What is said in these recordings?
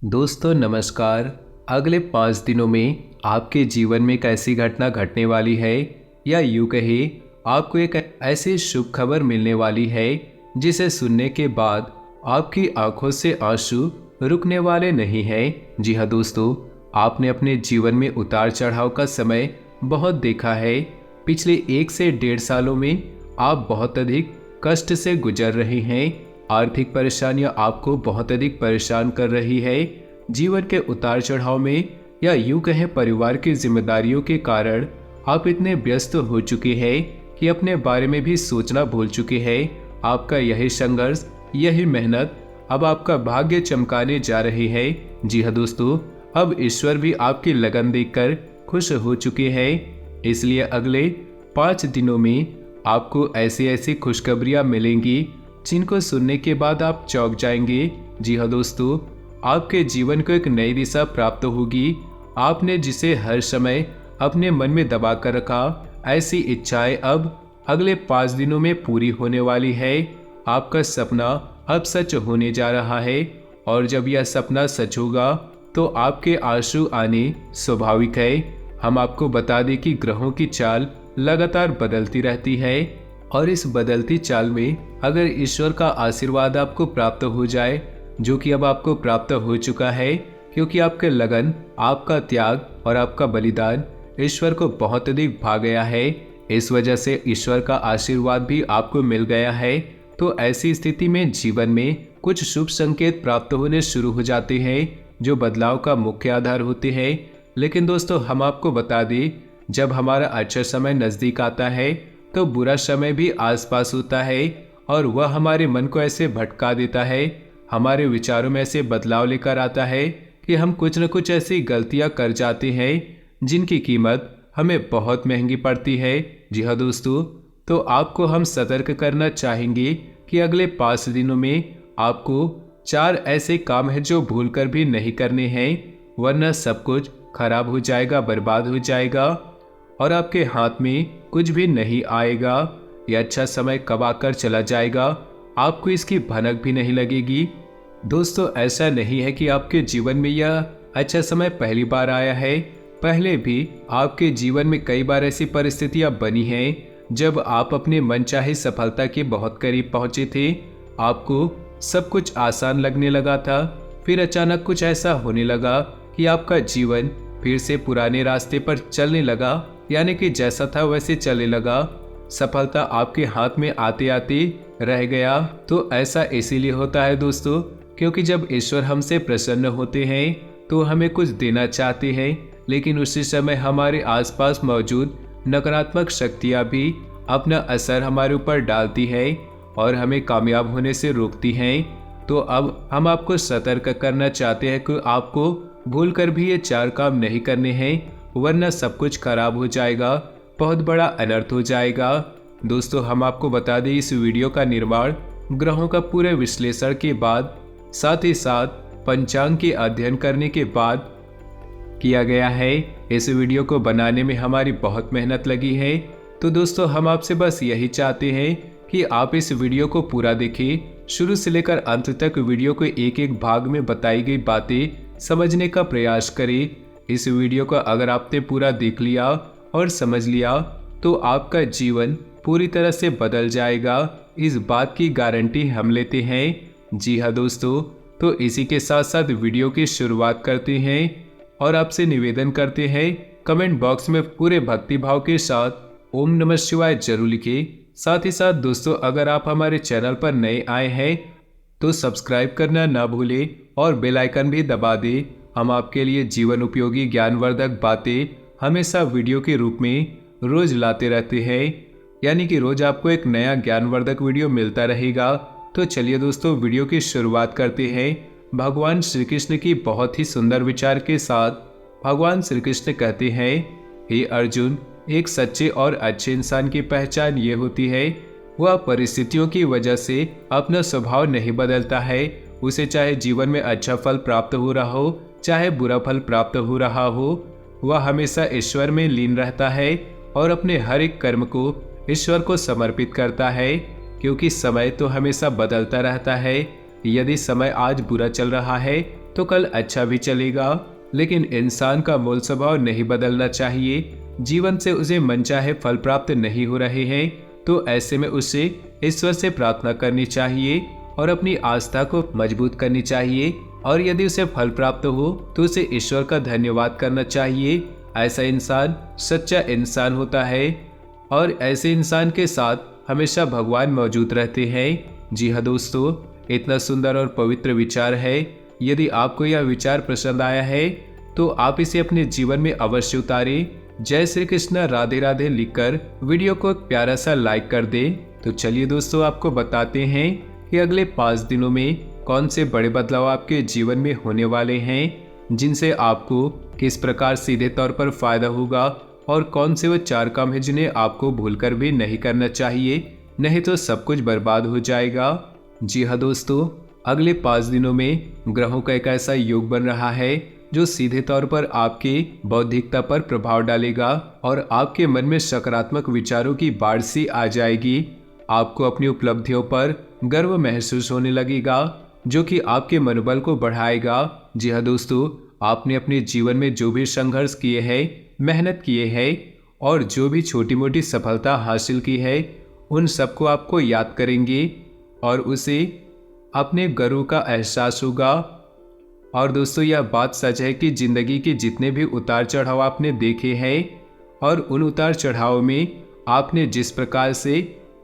दोस्तों नमस्कार। अगले 5 दिनों में आपके जीवन में एक ऐसी घटना घटने वाली है, या यूं कहे आपको एक ऐसी शुभ खबर मिलने वाली है जिसे सुनने के बाद आपकी आंखों से आंसू रुकने वाले नहीं हैं। जी हाँ दोस्तों, आपने अपने जीवन में उतार चढ़ाव का समय बहुत देखा है। पिछले 1 से 1.5 सालों में आप बहुत अधिक कष्ट से गुजर रहे हैं। आर्थिक परेशानियां आपको बहुत अधिक परेशान कर रही है। जीवन के उतार चढ़ाव में, या यूं कहें परिवार की जिम्मेदारियों के कारण आप इतने व्यस्त हो चुके हैं कि अपने बारे में भी सोचना भूल चुके हैं। आपका यही संघर्ष, यही मेहनत अब आपका भाग्य चमकाने जा रही है। जी हाँ दोस्तों, अब ईश्वर भी आपकी लगन देखकर खुश हो चुके हैं। इसलिए अगले 5 दिनों में आपको ऐसी ऐसी खुशखबरियां मिलेंगी जिनको सुनने के बाद आप चौंक जाएंगे। जी हाँ दोस्तों, आपके जीवन को एक नई दिशा प्राप्त होगी। आपने जिसे हर समय अपने मन में दबा कर रखा, ऐसी इच्छाएं अब अगले 5 दिनों में पूरी होने वाली है। आपका सपना अब सच होने जा रहा है, और जब यह सपना सच होगा तो आपके आंसू आने स्वाभाविक है। हम आपको बता दें कि ग्रहों की चाल लगातार बदलती रहती है, और इस बदलती चाल में अगर ईश्वर का आशीर्वाद आपको प्राप्त हो जाए, जो कि अब आपको प्राप्त हो चुका है, क्योंकि आपके लगन, आपका त्याग और आपका बलिदान ईश्वर को बहुत अधिक भा गया है। इस वजह से ईश्वर का आशीर्वाद भी आपको मिल गया है। तो ऐसी स्थिति में जीवन में कुछ शुभ संकेत प्राप्त होने शुरू हो जाते हैं, जो बदलाव का मुख्य आधार होते हैं। लेकिन दोस्तों, हम आपको बता दें, जब हमारा अच्छा समय नजदीक आता है तो बुरा समय भी आसपास होता है, और वह हमारे मन को ऐसे भटका देता है, हमारे विचारों में ऐसे बदलाव लेकर आता है कि हम कुछ न कुछ ऐसी गलतियां कर जाते हैं जिनकी कीमत हमें बहुत महंगी पड़ती है। जी हाँ दोस्तों, तो आपको हम सतर्क करना चाहेंगे कि अगले 5 दिनों में आपको 4 ऐसे काम हैं जो भूलकर भी नहीं करने हैं, वरना सब कुछ खराब हो जाएगा, बर्बाद हो जाएगा, और आपके हाथ में कुछ भी नहीं आएगा। यह अच्छा समय कब आकर चला जाएगा, आपको इसकी भनक भी नहीं लगेगी। दोस्तों, ऐसा नहीं है कि आपके जीवन में यह अच्छा समय पहली बार आया है। पहले भी आपके जीवन में कई बार ऐसी परिस्थितियां बनी हैं जब आप अपने मनचाही सफलता के बहुत करीब पहुंचे थे। आपको सब कुछ आसान लगने लगा था, फिर अचानक कुछ ऐसा होने लगा कि आपका जीवन फिर से पुराने रास्ते पर चलने लगा, यानी कि जैसा था वैसे चलने लगा। सफलता आपके हाथ में आते आते रह गया। तो ऐसा इसीलिए होता है दोस्तों, क्योंकि जब ईश्वर हमसे प्रसन्न होते हैं तो हमें कुछ देना चाहते हैं, लेकिन उसी समय हमारे आसपास मौजूद नकारात्मक शक्तियां भी अपना असर हमारे ऊपर डालती है और हमें कामयाब होने से रोकती हैं। तो अब हम आपको सतर्क करना चाहते हैं कि आपको भूलकर भी ये 4 काम नहीं करने हैं, वरना सब कुछ खराब हो जाएगा, बहुत बड़ा अनर्थ हो जाएगा। दोस्तों, हम आपको बता दें, इस वीडियो का निर्माण ग्रहों का पूरे विश्लेषण के बाद, साथ ही साथ पंचांग के अध्ययन करने के बाद किया गया है। इस वीडियो को बनाने में हमारी बहुत मेहनत लगी है। तो दोस्तों, हम आपसे बस यही चाहते हैं कि आप इस वीडियो को पूरा देखें, शुरू से लेकर अंत तक वीडियो को एक एक भाग में बताई गई बातें समझने का प्रयास करें। इस वीडियो को अगर आपने पूरा देख लिया और समझ लिया तो आपका जीवन पूरी तरह से बदल जाएगा, इस बात की गारंटी हम लेते हैं। जी हाँ दोस्तों, तो इसी के साथ साथ वीडियो की शुरुआत करते हैं और आपसे निवेदन करते हैं, कमेंट बॉक्स में पूरे भक्ति भाव के साथ ओम नमः शिवाय जरूर लिखें। साथ ही साथ दोस्तों, अगर आप हमारे चैनल पर नए आए हैं तो सब्सक्राइब करना ना भूलें और बेल आइकन भी दबा दें। हम आपके लिए जीवन उपयोगी ज्ञानवर्धक बातें हमेशा वीडियो के रूप में रोज लाते रहते हैं, यानी कि रोज आपको एक नया ज्ञानवर्धक वीडियो मिलता रहेगा। तो चलिए दोस्तों, वीडियो की शुरुआत करते हैं भगवान श्री कृष्ण की बहुत ही सुंदर विचार के साथ। भगवान श्री कृष्ण कहते हैं, हे अर्जुन, एक सच्चे और अच्छे इंसान की पहचान ये होती है, वह परिस्थितियों की वजह से अपना स्वभाव नहीं बदलता है। उसे चाहे जीवन में अच्छा फल प्राप्त हो रहा हो, चाहे बुरा फल प्राप्त हो रहा हो, वह हमेशा ईश्वर में लीन रहता है और अपने हर एक कर्म को ईश्वर को समर्पित करता है, क्योंकि समय तो हमेशा बदलता रहता है। यदि समय आज बुरा चल रहा है तो कल अच्छा भी चलेगा। लेकिन इंसान का मूल स्वभाव नहीं बदलना चाहिए। जीवन से उसे मनचाहे फल प्राप्त नहीं हो रहे हैं तो ऐसे में उसे ईश्वर से प्रार्थना करनी चाहिए और अपनी आस्था को मजबूत करनी चाहिए। और यदि उसे फल प्राप्त हो तो उसे ईश्वर का धन्यवाद करना चाहिए। ऐसा इंसान सच्चा इंसान होता है और ऐसे इंसान के साथ हमेशा भगवान मौजूद रहते हैं। जी हाँ दोस्तों, इतना सुंदर और पवित्र विचार है। यदि आपको यह विचार पसंद आया है तो आप इसे अपने जीवन में अवश्य उतारें। जय श्री कृष्ण, राधे राधे लिखकर वीडियो को एक प्यारा सा लाइक कर दें। तो चलिए दोस्तों, आपको बताते हैं कि अगले 5 दिनों में कौन से बड़े बदलाव आपके जीवन में होने वाले हैं, जिनसे आपको किस प्रकार सीधे तौर पर फायदा होगा, और कौन से वो 4 काम है जिन्हें आपको भूलकर भी नहीं करना चाहिए, नहीं तो सब कुछ बर्बाद हो जाएगा। जी हाँ दोस्तों, अगले 5 दिनों में ग्रहों का एक ऐसा योग बन रहा है जो सीधे तौर पर आपके बौद्धिकता पर प्रभाव डालेगा और आपके मन में सकारात्मक विचारों की बाढ़ सी आ जाएगी। आपको अपनी उपलब्धियों पर गर्व महसूस होने लगेगा जो कि आपके मनोबल को बढ़ाएगा। जी हाँ दोस्तों, आपने अपने जीवन में जो भी संघर्ष किए हैं, मेहनत किए हैं और जो भी छोटी मोटी सफलता हासिल की है, उन सबको आपको याद करेंगे और उसे अपने गर्व का एहसास होगा। और दोस्तों, यह बात सच है कि जिंदगी के जितने भी उतार चढ़ाव आपने देखे हैं और उन उतार चढ़ाव में आपने जिस प्रकार से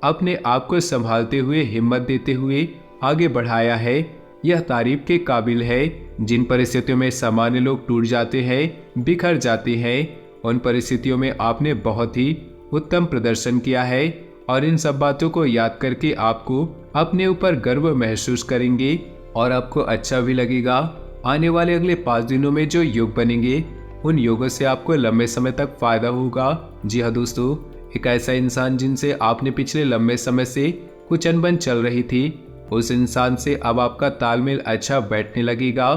अपने आप को संभालते हुए, हिम्मत देते हुए आगे बढ़ाया है, यह तारीफ के काबिल है। जिन परिस्थितियों में सामान्य लोग टूट जाते हैं, बिखर जाते हैं, उन परिस्थितियों में आपने बहुत ही उत्तम प्रदर्शन किया है और इन सब बातों को याद करके आपको अपने ऊपर गर्व महसूस करेंगे और आपको अच्छा भी लगेगा। आने वाले अगले 5 दिनों में जो योग बनेंगे, उन योगों से आपको लंबे समय तक फायदा होगा। जी हाँ दोस्तों, एक ऐसा इंसान जिनसे आपने पिछले लंबे समय से कुछ अनबन चल रही थी, उस इंसान से अब आपका तालमेल अच्छा बैठने लगेगा।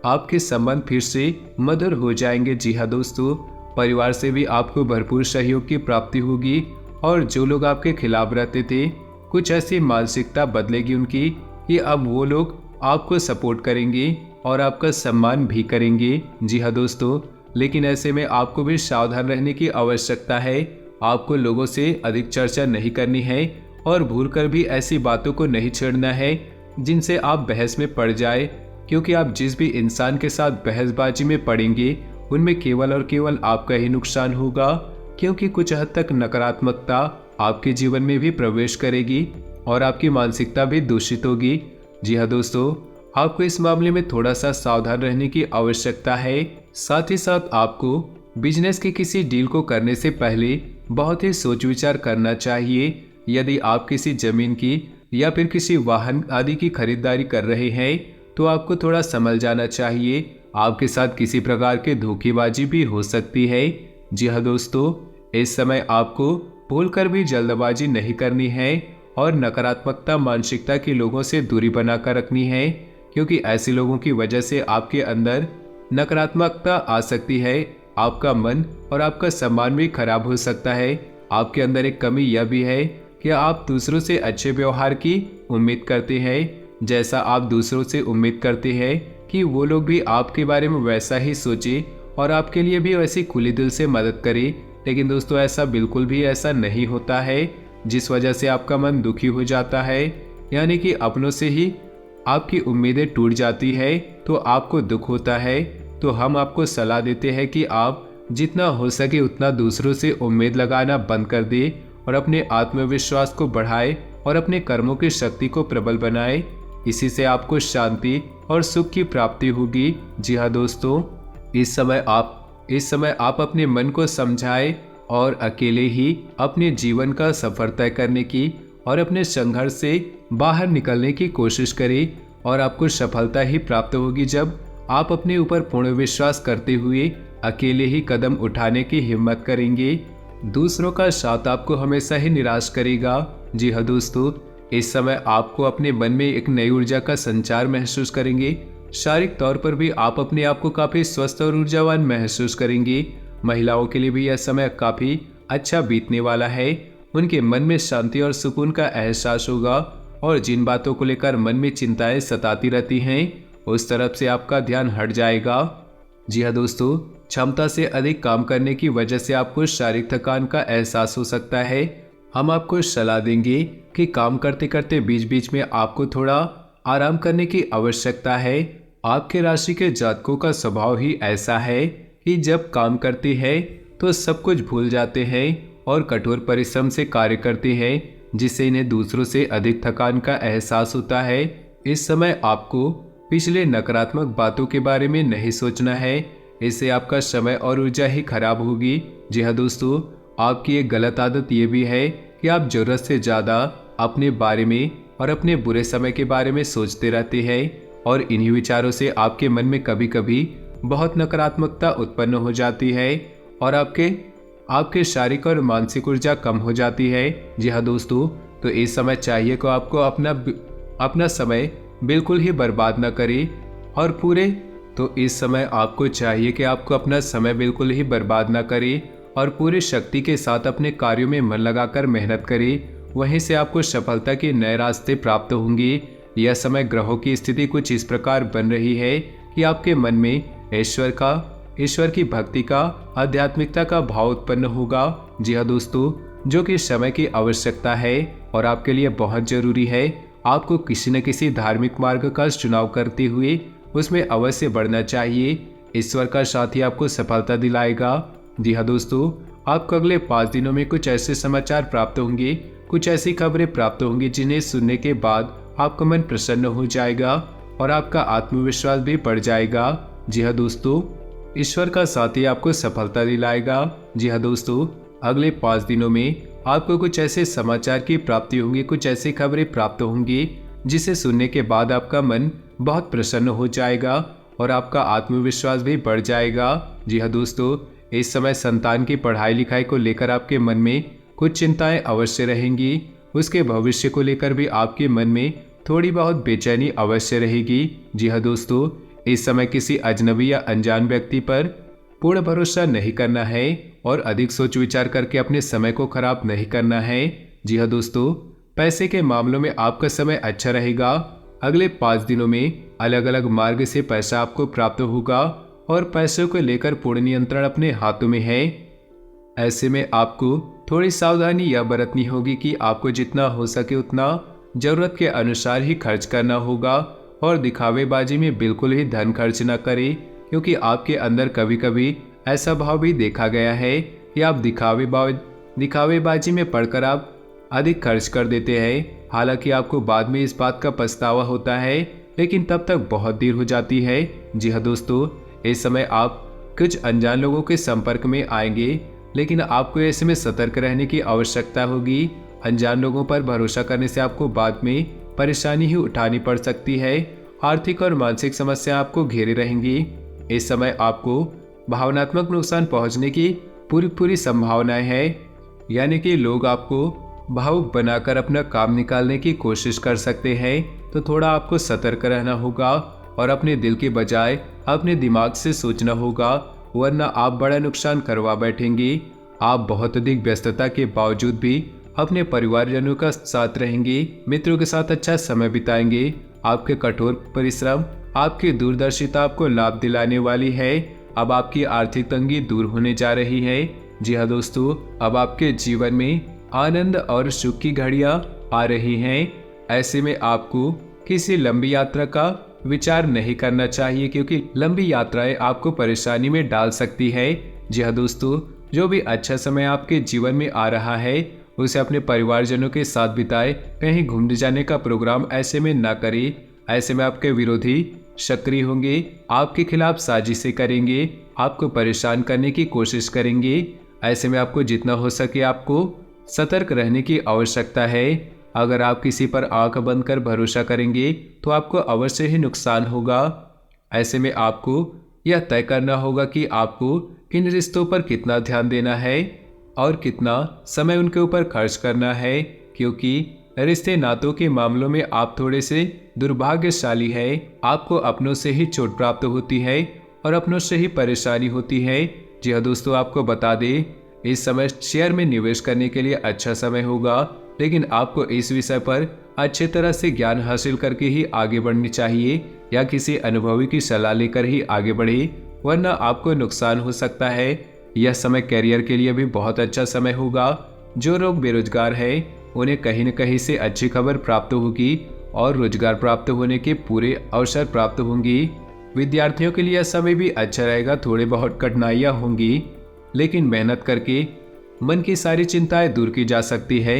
आपके संबंध फिर से मधुर हो जाएंगे। जी हाँ दोस्तों, परिवार से भी आपको भरपूर सहयोग की प्राप्ति होगी और जो लोग आपके खिलाफ रहते थे, कुछ ऐसी मानसिकता बदलेगी उनकी कि अब वो लोग आपको सपोर्ट करेंगे और आपका सम्मान भी करेंगे। जी हाँ दोस्तों, लेकिन ऐसे में आपको भी सावधान रहने की आवश्यकता है। आपको लोगों से अधिक चर्चा नहीं करनी है और भूलकर भी ऐसी बातों को नहीं छेड़ना है जिनसे आप बहस में पड़ जाए, क्योंकि आप जिस भी इंसान के साथ बहसबाजी में पड़ेंगे उनमें केवल और केवल आपका ही नुकसान होगा, क्योंकि कुछ हद तक नकारात्मकता आपके जीवन में भी प्रवेश करेगी और आपकी मानसिकता भी दूषित होगी। जी हाँ दोस्तों, आपको इस मामले में थोड़ा सा सावधान रहने की आवश्यकता है। साथ ही साथ आपको बिजनेस की किसी डील को करने से पहले बहुत ही सोच विचार करना चाहिए। यदि आप किसी जमीन की या फिर किसी वाहन आदि की खरीदारी कर रहे हैं तो आपको थोड़ा संभल जाना चाहिए। आपके साथ किसी प्रकार की धोखेबाजी भी हो सकती है। जी हाँ दोस्तों, इस समय आपको भूलकर भी जल्दबाजी नहीं करनी है और नकारात्मकता मानसिकता के लोगों से दूरी बनाकर रखनी है, क्योंकि ऐसे लोगों की वजह से आपके अंदर नकारात्मकता आ सकती है। आपका मन और आपका सम्मान भी खराब हो सकता है। आपके अंदर एक कमी यह भी है कि आप दूसरों से अच्छे व्यवहार की उम्मीद करते हैं, जैसा आप दूसरों से उम्मीद करते हैं कि वो लोग भी आपके बारे में वैसा ही सोचे और आपके लिए भी वैसी खुली दिल से मदद करे। लेकिन दोस्तों, ऐसा बिल्कुल भी ऐसा नहीं होता है, जिस वजह से आपका मन दुखी हो जाता है, यानी कि अपनों से ही आपकी उम्मीदें टूट जाती है तो आपको दुख होता है। तो हम आपको सलाह देते हैं कि आप जितना हो सके उतना दूसरों से उम्मीद लगाना बंद कर दे और अपने आत्मविश्वास को बढ़ाए और अपने कर्मों की शक्ति को प्रबल बनाए। इसी से आपको शांति और सुख की प्राप्ति होगी। जी हाँ दोस्तों, इस समय आप अपने मन को समझाए और अकेले ही अपने जीवन का सफर तय करने की और अपने संघर्ष से बाहर निकलने की कोशिश करें और आपको सफलता ही प्राप्त होगी जब आप अपने ऊपर पूर्ण विश्वास करते हुए अकेले ही कदम उठाने की हिम्मत करेंगे। दूसरों का साथ आपको हमेशा ही निराश करेगा। जी हाँ दोस्तों, इस समय आपको अपने मन में एक नई ऊर्जा का संचार महसूस करेंगे। शारीरिक तौर पर भी आप अपने आप को काफी स्वस्थ और ऊर्जावान महसूस करेंगे। महिलाओं के लिए भी यह समय काफी अच्छा बीतने वाला है। उनके मन में शांति और सुकून का एहसास होगा और जिन बातों को लेकर मन में चिंताएं सताती रहती हैं उस तरफ से आपका ध्यान हट जाएगा। जी हाँ दोस्तों, क्षमता से अधिक काम करने की वजह से आपको शारीरिक थकान का एहसास हो सकता है। हम आपको सलाह देंगे कि काम करते करते बीच बीच में आपको थोड़ा आराम करने की आवश्यकता है। आपके राशि के जातकों का स्वभाव ही ऐसा है कि जब काम करते हैं तो सब कुछ भूल जाते हैं और कठोर परिश्रम से कार्य करते हैं, जिससे इन्हें दूसरों से अधिक थकान का एहसास होता है। इस समय आपको पिछले नकारात्मक बातों के बारे में नहीं सोचना है, इससे आपका समय और ऊर्जा ही खराब होगी। जी हाँ दोस्तों, आपकी एक गलत आदत ये भी है कि आप जरूरत से ज़्यादा अपने बारे में और अपने बुरे समय के बारे में सोचते रहते हैं और इन्हीं विचारों से आपके मन में कभी कभी बहुत नकारात्मकता उत्पन्न हो जाती है और आपके शारीरिक और मानसिक ऊर्जा कम हो जाती है। जी हाँ दोस्तों, तो इस समय चाहिए को आपको अपना समय बिल्कुल ही बर्बाद न करें और इस समय आपको चाहिए कि आपको अपना समय बिल्कुल ही बर्बाद ना करें और पूरी शक्ति के साथ अपने कार्यों में मन लगाकर मेहनत करें। वहीं से आपको सफलता के नए रास्ते प्राप्त होंगे। यह समय ग्रहों की स्थिति कुछ इस प्रकार बन रही है कि आपके मन में ईश्वर की भक्ति का, आध्यात्मिकता का भाव उत्पन्न होगा। जी हाँ दोस्तों, जो कि समय की आवश्यकता है और आपके लिए बहुत जरूरी है। आपको किसी न किसी धार्मिक मार्ग का चुनाव करते हुए उसमें अवश्य बढ़ना चाहिए। ईश्वर का साथ ही आपको सफलता दिलाएगा। जी हाँ दोस्तों, आपको अगले 5 दिनों में कुछ ऐसे समाचार प्राप्त होंगे, कुछ ऐसी खबरें प्राप्त होंगी जिन्हें सुनने के बाद आपका मन प्रसन्न हो जाएगा और आपका आत्मविश्वास भी बढ़ जाएगा। जी हाँ दोस्तों, ईश्वर का साथ ही आपको सफलता दिलाएगा। जी हाँ दोस्तों, अगले 5 दिनों में आपको कुछ ऐसे समाचार की प्राप्ति होंगी, कुछ ऐसी खबरें प्राप्त होंगी जिसे सुनने के बाद आपका मन बहुत प्रसन्न हो जाएगा और आपका आत्मविश्वास भी बढ़ जाएगा। जी हाँ दोस्तों, इस समय संतान की पढ़ाई लिखाई को लेकर आपके मन में कुछ चिंताएं अवश्य रहेंगी। उसके भविष्य को लेकर भी आपके मन में थोड़ी बहुत बेचैनी अवश्य रहेगी। जी हाँ दोस्तों, इस समय किसी अजनबी या अनजान व्यक्ति पर पूर्ण भरोसा नहीं करना है और अधिक सोच विचार करके अपने समय को खराब नहीं करना है। जी हाँ दोस्तों, पैसे के मामलों में आपका समय अच्छा रहेगा। अगले 5 दिनों में अलग अलग मार्ग से पैसा आपको प्राप्त होगा और पैसों को लेकर पूर्ण नियंत्रण अपने हाथों में है। ऐसे में आपको थोड़ी सावधानी यह बरतनी होगी कि आपको जितना हो सके उतना जरूरत के अनुसार ही खर्च करना होगा और दिखावेबाजी में बिल्कुल ही धन खर्च न करें, क्योंकि आपके अंदर कभी कभी ऐसा भाव भी देखा गया है कि आप दिखावेबाजी में पड़कर आप अधिक खर्च कर देते हैं। हालांकि आपको बाद में इस बात का पछतावा होता है, लेकिन तब तक बहुत देर हो जाती है। जी हाँ दोस्तों, इस समय आप कुछ अनजान लोगों के संपर्क में आएंगे, लेकिन आपको ऐसे में सतर्क रहने की आवश्यकता होगी। अनजान लोगों पर भरोसा करने से आपको बाद में परेशानी ही उठानी पड़ सकती है। आर्थिक और मानसिक समस्या आपको घेरे रहेंगी। इस समय आपको भावनात्मक नुकसान पहुंचने की पूरी संभावनाएं है, यानी कि लोग आपको भावुक बनाकर अपना काम निकालने की कोशिश कर सकते हैं। तो थोड़ा आपको सतर्क रहना होगा और अपने दिल के बजाय अपने दिमाग से सोचना होगा, वरना आप बड़ा नुकसान करवा बैठेंगे। आप बहुत अधिक व्यस्तता के बावजूद भी अपने परिवारजनों का साथ रहेंगे, मित्रों के साथ अच्छा समय बिताएंगे। आपके कठोर परिश्रम, आपकी दूरदर्शिता आपको लाभ दिलाने वाली है। अब आपकी आर्थिक तंगी दूर होने जा रही है। जी हाँ दोस्तों, अब आपके जीवन में आनंद और सुख की घड़ियां आ रही हैं। ऐसे में आपको किसी लंबी यात्रा का विचार नहीं करना चाहिए, क्योंकि लंबी यात्राएं आपको परेशानी में डाल सकती है। जी हाँ दोस्तों, जो भी अच्छा समय आपके जीवन में आ रहा है उसे अपने परिवारजनों के साथ बिताए। कहीं घूमने जाने का प्रोग्राम ऐसे में ना करें। ऐसे में आपके विरोधी सक्रिय होंगे, आपके खिलाफ साजिशें करेंगे, आपको परेशान करने की कोशिश करेंगे। ऐसे में आपको जितना हो सके आपको सतर्क रहने की आवश्यकता है। अगर आप किसी पर आंख बंद कर भरोसा करेंगे तो आपको अवश्य ही नुकसान होगा। ऐसे में आपको यह तय करना होगा कि आपको किन रिश्तों पर कितना ध्यान देना है और कितना समय उनके ऊपर खर्च करना है, क्योंकि रिश्ते नातों के मामलों में आप थोड़े से दुर्भाग्यशाली हैं। आपको अपनों से ही चोट प्राप्त होती है और अपनों से ही परेशानी होती है। जी हाँ दोस्तों, आपको बता दें, इस समय शेयर में निवेश करने के लिए अच्छा समय होगा। लेकिन आपको इस विषय पर अच्छे तरह से ज्ञान हासिल करके ही आगे बढ़नी चाहिए या किसी अनुभवी की सलाह लेकर ही आगे बढ़े, वरना आपको नुकसान हो सकता है। यह समय करियर के लिए भी बहुत अच्छा समय होगा। जो लोग बेरोजगार हैं उन्हें कहीं न कहीं से अच्छी खबर प्राप्त होगी और रोजगार प्राप्त होने के पूरे अवसर प्राप्त होंगी। विद्यार्थियों के लिए यह समय भी अच्छा रहेगा। थोड़ी बहुत कठिनाइयाँ होंगी, लेकिन मेहनत करके मन की सारी चिंताएं दूर की जा सकती है।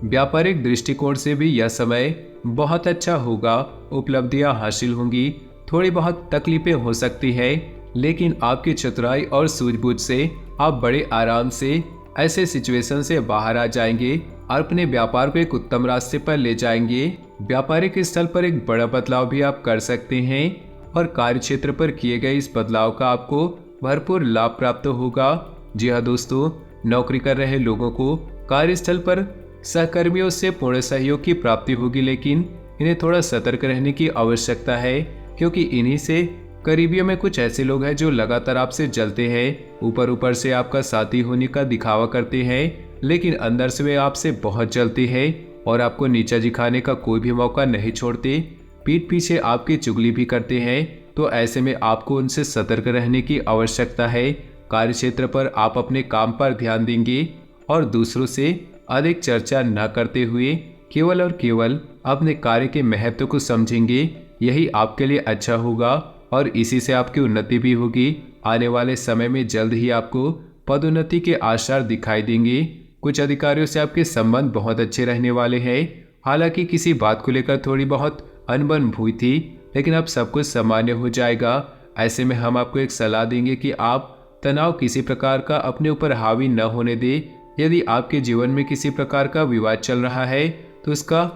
व्यापारिक दृष्टिकोण से भी यह समय बहुत अच्छा होगा। उपलब्धियां हासिल होंगी। थोड़ी बहुत तकलीफें हो सकती है, लेकिन आपकी चतुराई और सूझबूझ से आप बड़े आराम से ऐसे सिचुएशन से बाहर आ जाएंगे और अपने व्यापार को एक उत्तम रास्ते पर ले जाएंगे। व्यापारिक स्थल पर एक बड़ा बदलाव भी आप कर सकते हैं और कार्य क्षेत्र पर किए गए इस बदलाव का आपको भरपूर लाभ प्राप्त होगा। जी हाँ दोस्तों, नौकरी कर रहे लोगों को कार्यस्थल पर सहकर्मियों से पूर्ण सहयोग की प्राप्ति होगी, लेकिन इन्हें थोड़ा सतर्क रहने की आवश्यकता है, क्योंकि इन्हीं से करीबियों में कुछ ऐसे लोग हैं जो लगातार आपसे जलते हैं। ऊपर से आपका साथी होने का दिखावा करते हैं, लेकिन अंदर से वे आपसे बहुत जलते हैं और आपको नीचा दिखाने का कोई भी मौका नहीं छोड़ते। पीठ पीछे आपकी चुगली भी करते हैं, तो ऐसे में आपको उनसे सतर्क रहने की आवश्यकता है। कार्यक्षेत्र पर आप अपने काम पर ध्यान देंगे और दूसरों से अधिक चर्चा न करते हुए केवल और केवल अपने कार्य के महत्व को समझेंगे। यही आपके लिए अच्छा होगा और इसी से आपकी उन्नति भी होगी। आने वाले समय में जल्द ही आपको पदोन्नति के आसार दिखाई देंगे। कुछ अधिकारियों से आपके संबंध बहुत अच्छे रहने वाले हैं। हालांकि किसी बात को लेकर थोड़ी बहुत अनबन हुई थी, लेकिन अब सब कुछ सामान्य हो जाएगा। ऐसे में हम आपको एक सलाह देंगे कि आप तनाव किसी प्रकार का अपने ऊपर हावी न होने दें। यदि आपके जीवन में किसी प्रकार का विवाद चल रहा है तो उसका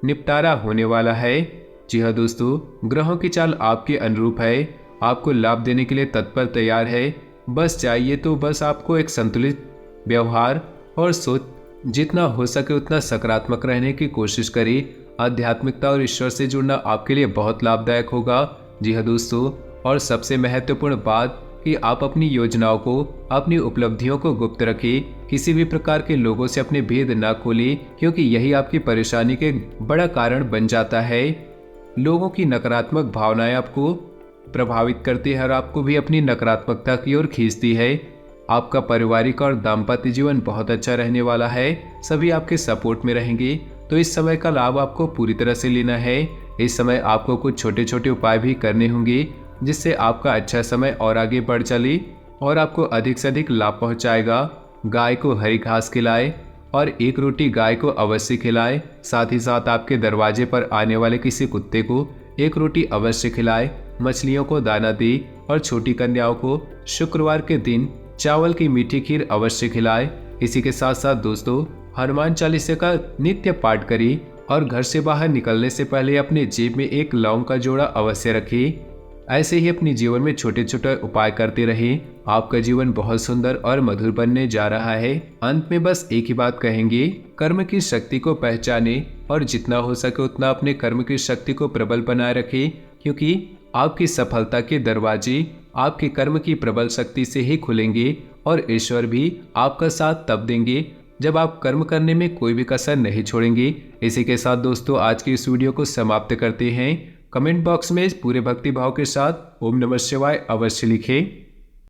निपटारा होने वाला है। जी हाँ दोस्तों, ग्रहों की चाल आपके अनुरूप है। आपको लाभ देने के लिए तत्पर तैयार है। बस चाहिए तो बस आपको एक संतुलित व्यवहार और सोच, जितना हो सके उतना सकारात्मक रहने की कोशिश करें। आध्यात्मिकता और ईश्वर से जुड़ना आपके लिए बहुत लाभदायक होगा। जी हाँ दोस्तों, और सबसे महत्वपूर्ण बात कि आप अपनी योजनाओं को, अपनी उपलब्धियों को गुप्त रखें। किसी भी प्रकार के लोगों से अपने भेद न खोलें, क्योंकि यही आपकी परेशानी के बड़ा कारण बन जाता है। लोगों की नकारात्मक भावनाएं आपको प्रभावित करती है और आपको भी अपनी नकारात्मकता की ओर खींचती है। आपका पारिवारिक और दाम्पत्य जीवन बहुत अच्छा रहने वाला है। सभी आपके सपोर्ट में रहेंगे, तो इस समय का लाभ आपको पूरी तरह से लेना है। इस समय आपको कुछ छोटे छोटे उपाय भी करने होंगे, जिससे आपका अच्छा समय और आगे बढ़ चले और आपको अधिक से अधिक लाभ पहुंचाएगा। गाय को हरी घास खिलाए और एक रोटी गाय को अवश्य खिलाए। साथ ही साथ आपके दरवाजे पर आने वाले किसी कुत्ते को एक रोटी अवश्य खिलाए। मछलियों को दाना दे और छोटी कन्याओं को शुक्रवार के दिन चावल की मीठी खीर अवश्य खिलाए। इसी के साथ साथ दोस्तों, हनुमान चालीसा का नित्य पाठ करें और घर से बाहर निकलने से पहले अपने जेब में एक लौंग का जोड़ा अवश्य रखें। ऐसे ही अपने जीवन में छोटे छोटे उपाय करते रहें। आपका जीवन बहुत सुंदर और मधुर बनने जा रहा है। अंत में बस एक ही बात कहेंगे, कर्म की शक्ति को पहचाने और जितना हो सके उतना अपने कर्म की शक्ति को प्रबल बनाए रखें, क्योंकि आपकी सफलता के दरवाजे आपके कर्म की प्रबल शक्ति से ही खुलेंगे और ईश्वर भी आपका साथ तब देंगे जब आप कर्म करने में कोई भी कसर नहीं छोड़ेंगे। इसी के साथ दोस्तों, आज की इस वीडियो को समाप्त करते हैं। कमेंट बॉक्स में पूरे भक्ति भाव के साथ ओम नमः शिवाय अवश्य लिखें।